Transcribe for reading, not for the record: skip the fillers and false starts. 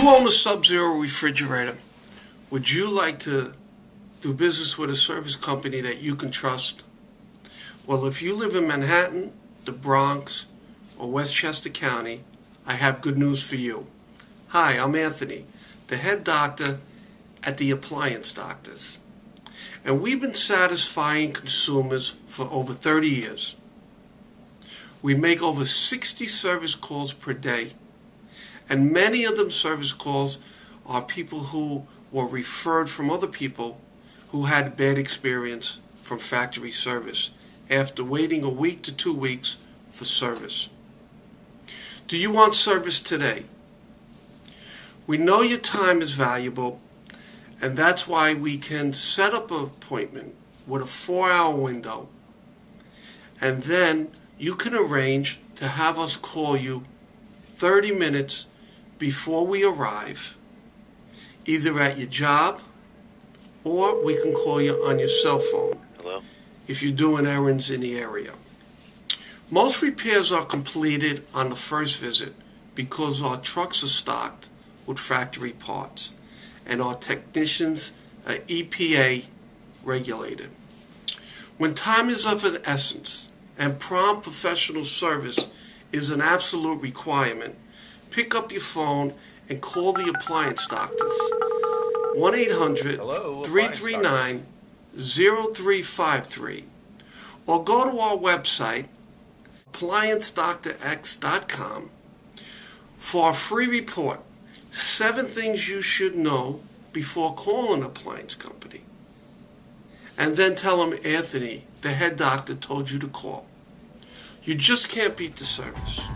own a Sub-Zero refrigerator? Would you like to do business with a service company that you can trust? Well, if you live in Manhattan, the Bronx, or Westchester County, I have good news for you. Hi, I'm Anthony, the head doctor at the Appliance Doctors. And we've been satisfying consumers for over 30 years. We make over 60 service calls per day. And many of them service calls are people who were referred from other people who had bad experience from factory service after waiting a week to 2 weeks for service. Do you want service today? We know your time is valuable, and that's why we can set up an appointment with a 4-hour window, and then you can arrange to have us call you 30 minutes before we arrive, either at your job or we can call you on your cell phone. Hello? If you're doing errands in the area. Most repairs are completed on the first visit because our trucks are stocked with factory parts and our technicians are EPA regulated. When time is of an essence and prompt professional service is an absolute requirement, pick up your phone and call the Appliance Doctors. 1-800-339-0353, or go to our website, ApplianceDoctorX.com, for a free report, 7 things you should know before calling an appliance company. And then tell them Anthony, the head doctor, told you to call. You just can't beat the service.